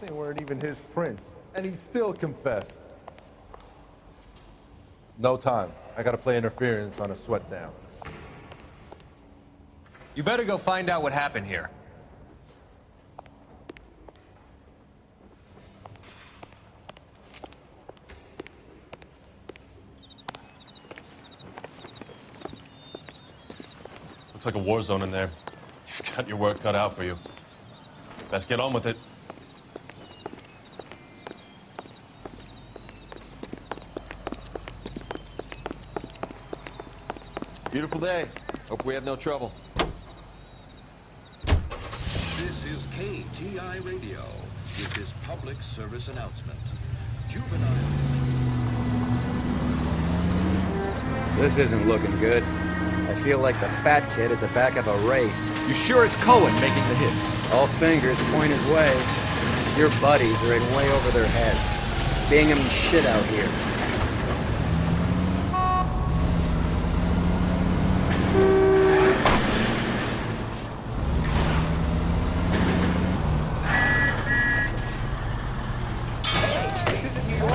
They weren't even his prints, and he still confessed. No time. I gotta play interference on a sweat down. You better go find out what happened here. Looks like a war zone in there. You've got your work cut out for you. Best get on with it. Beautiful day. Hope we have no trouble. This is KTI Radio with this public service announcement. Juvenile. This isn't looking good. I feel like the fat kid at the back of a race. You sure it's Cohen making the hits? All fingers point his way. Your buddies are in way over their heads. banging shit out here.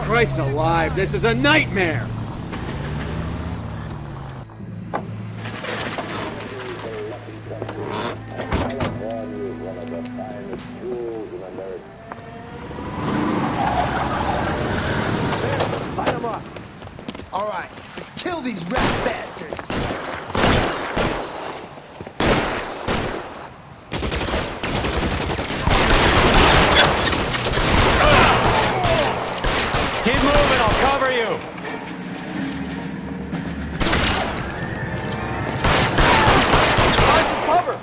Christ alive, this is a nightmare! Light them up. All right, let's kill these rat bastards. Keep moving, I'll cover you. Find some cover.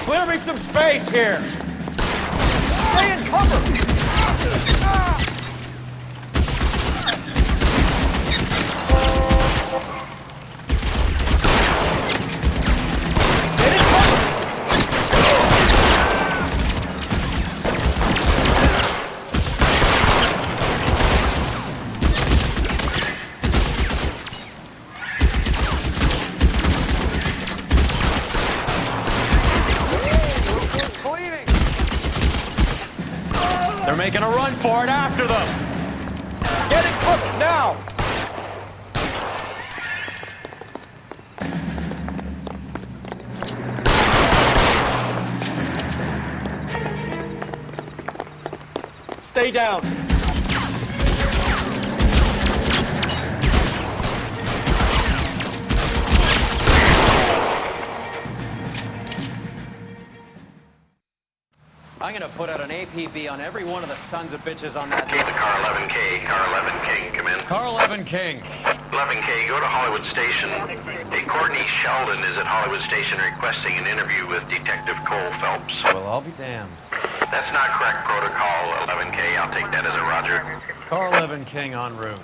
Clear me some space here. Stay in cover. They're making a run for it after them. Get in cover now. Stay down. I'm gonna put out an APB on every one of the sons of bitches on that. Car 11K, Car 11 King, come in. Car 11 King. 11K, go to Hollywood Station. Hey, Courtney Sheldon is at Hollywood Station requesting an interview with Detective Cole Phelps. Well, I'll be damned. That's not correct protocol, 11K. I'll take that as a roger. Car 11 King en route.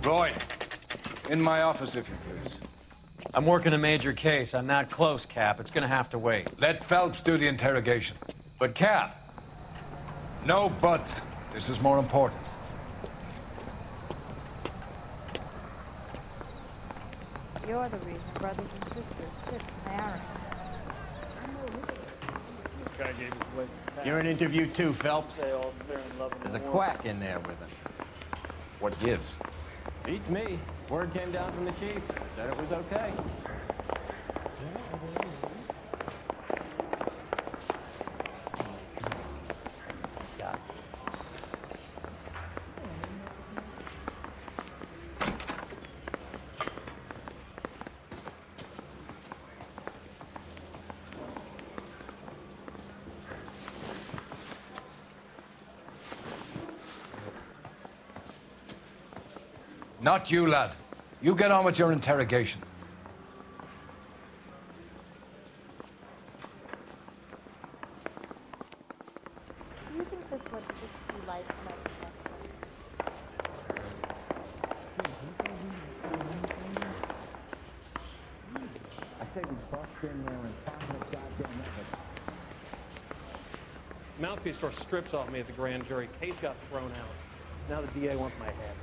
Roy, in my office, if you please. I'm working a major case. I'm not close, Cap. It's gonna have to wait. Let Phelps do the interrogation. But, Cap. No buts. This is more important. You're the reason brothers and sisters sit marrying. You're in interview too, Phelps. There's a quack in there with him. What gives? Beats me. Word came down from the chief. Said it was okay. Not you, lad. You get on with your interrogation. Do you think this would be like I say we bust in there and find the goddamn evidence. Mouthpiece tore strips off me at the grand jury. Case got thrown out. Now the DA wants my head.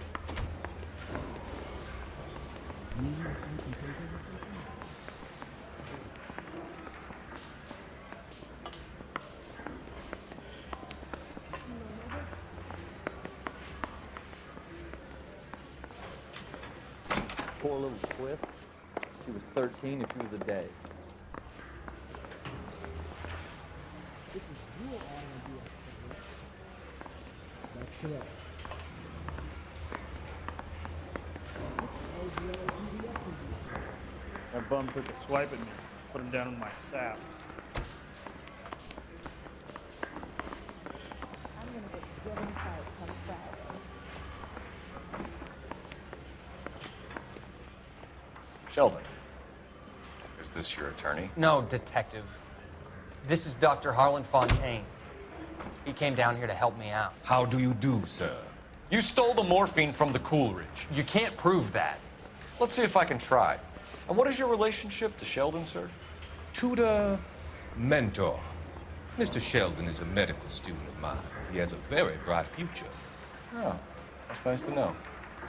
Poor little Cliff. She was 13 if she was a day. That's correct. That bum took a swipe at me. Put him down in my sap. I'm gonna get good inside come Friday. Sheldon, this your attorney? No, detective. This is Dr. Harlan Fontaine. He came down here to help me out. How do you do, sir? You stole the morphine from the Coolidge. You can't prove that. Let's see if I can try. And what is your relationship to Sheldon, sir? Tutor, mentor. Mr. Sheldon is a medical student of mine. He has a very bright future. Oh, that's nice to know.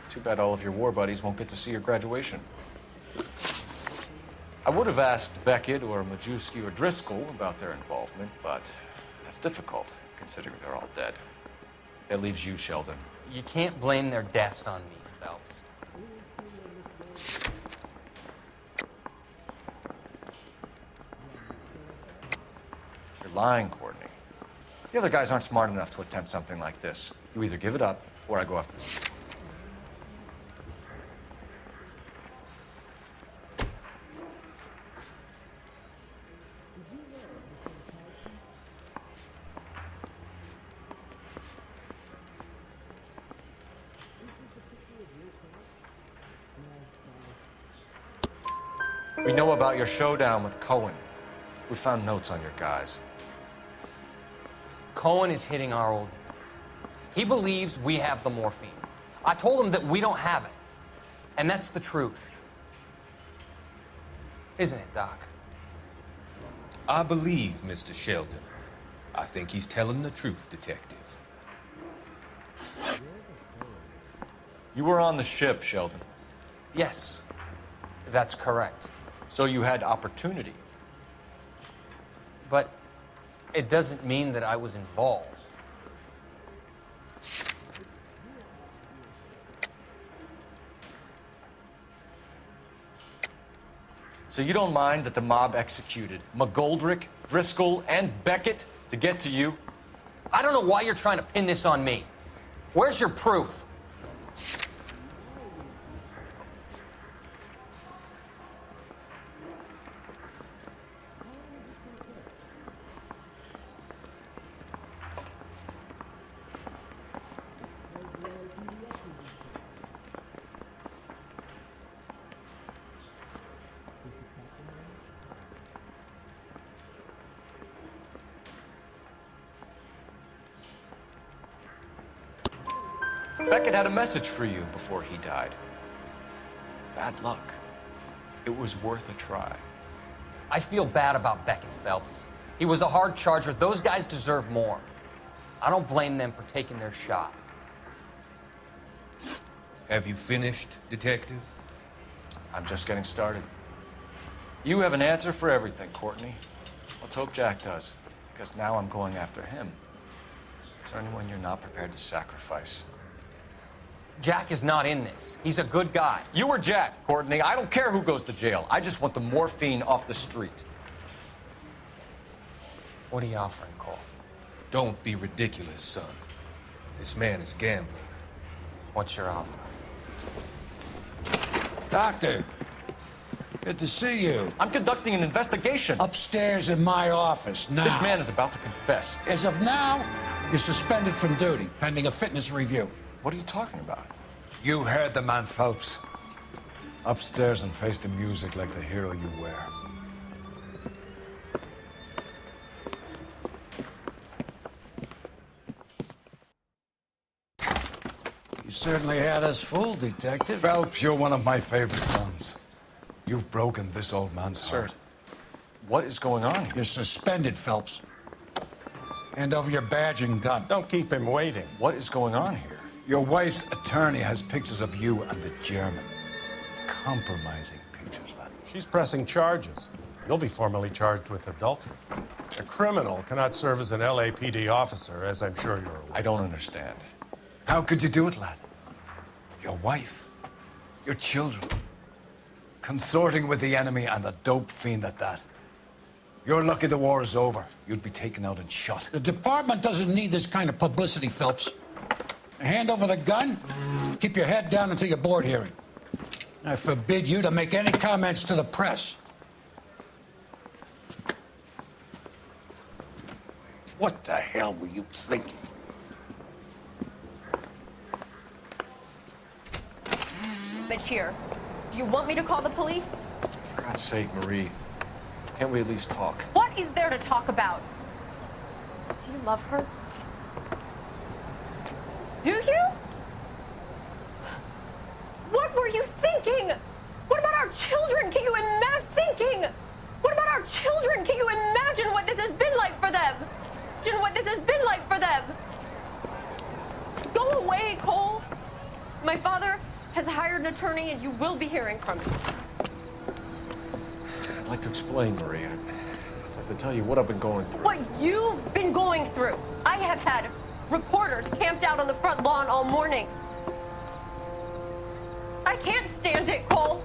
Too bad all of your war buddies won't get to see your graduation. I would have asked Beckett or Majewski or Driscoll about their involvement, but that's difficult, considering they're all dead. That leaves you, Sheldon. You can't blame their deaths on me, Phelps. You're lying, Courtney. The other guys aren't smart enough to attempt something like this. You either give it up, or I go after you. We know about your showdown with Cohen. We found notes on your guys. Cohen is hitting our old dude. He believes we have the morphine. I told him that we don't have it. And that's the truth. Isn't it, Doc? I believe Mr. Sheldon. I think he's telling the truth, Detective. You were on the ship, Sheldon. Yes, that's correct. So you had opportunity. But it doesn't mean that I was involved. So you don't mind that the mob executed McGoldrick, Driscoll, and Beckett to get to you? I don't know why you're trying to pin this on me. Where's your proof? Beckett had a message for you before he died. Bad luck. It was worth a try. I feel bad about Beckett, Phelps. He was a hard charger. Those guys deserve more. I don't blame them for taking their shot. Have you finished, Detective? I'm just getting started. You have an answer for everything, Courtney. Let's hope Jack does, because now I'm going after him. Is there anyone you're not prepared to sacrifice? Jack is not in this. He's a good guy. You or Jack, Courtney. I don't care who goes to jail. I just want the morphine off the street. What are you offering, Cole? Don't be ridiculous, son. This man is gambling. What's your offer? Doctor, good to see you. I'm conducting an investigation. Upstairs in my office now. This man is about to confess. As of now, you're suspended from duty, pending a fitness review. What are you talking about? You heard the man, Phelps. Upstairs and face the music like the hero you were. You certainly had us fooled, Detective. Phelps, you're one of my favorite sons. You've broken this old man's heart. What is going on here? You're suspended, Phelps. Hand over your badge and gun. Don't keep him waiting. What is going on here? Your wife's attorney has pictures of you and the German. Compromising pictures, lad. She's pressing charges. You'll be formally charged with adultery. A criminal cannot serve as an LAPD officer, as I'm sure you're aware. I don't understand. How could you do it, lad? Your wife, your children, consorting with the enemy and a dope fiend at that. You're lucky the war is over. You'd be taken out and shot. The department doesn't need this kind of publicity, Phelps. Hand over the gun, keep your head down until your board hearing. I forbid you to make any comments to the press. What the hell were you thinking? Bitch, here. Do you want me to call the police? For God's sake, Marie. Can't we at least talk? What is there to talk about? Do you love her? Do you? What were you thinking? What about our children? Can you imagine thinking? What about our children? Can you imagine what this has been like for them? Imagine what this has been like for them. Go away, Cole. My father has hired an attorney and you will be hearing from me. I'd like to explain, Marie. I'd like to tell you what I've been going through. What you've been going through. I have had reporters camped out on the front lawn all morning. I can't stand it, Cole.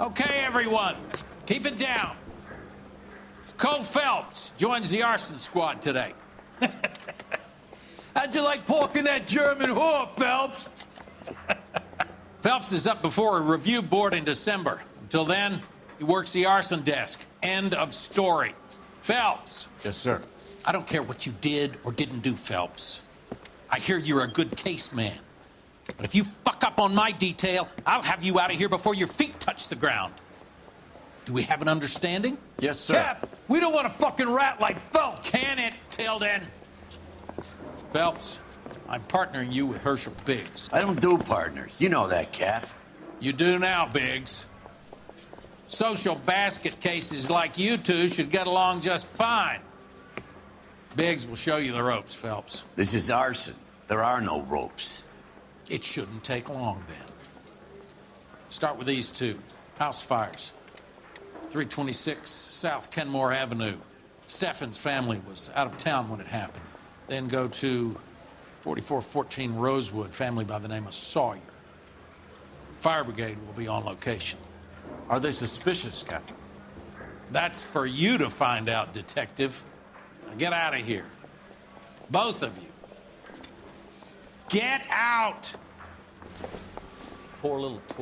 Okay, everyone, keep it down. Cole Phelps joins the arson squad today. How'd you like porking that German whore, Phelps? Phelps is up before a review board in December. Until then, he works the arson desk. End of story. Phelps. Yes, sir. I don't care what you did or didn't do, Phelps. I hear you're a good case man. But if you fuck up on my detail, I'll have you out of here before your feet touch the ground. Do we have an understanding? Yes, sir. Cap, we don't want a fucking rat like Phelps. Can it, Tilden? Phelps, I'm partnering you with Herschel Biggs. I don't do partners. You know that, Cap. You do now, Biggs. Social basket cases like you two should get along just fine. Biggs will show you the ropes, Phelps. This is arson. There are no ropes. It shouldn't take long, then. Start with these two. House fires. 326 South Kenmore Avenue. Steffen's family was out of town when it happened. Then go to 4414 Rosewood, family by the name of Sawyer. Fire brigade will be on location. Are they suspicious, Captain? That's for you to find out, Detective. Now get out of here. Both of you. Get out! Poor little twig.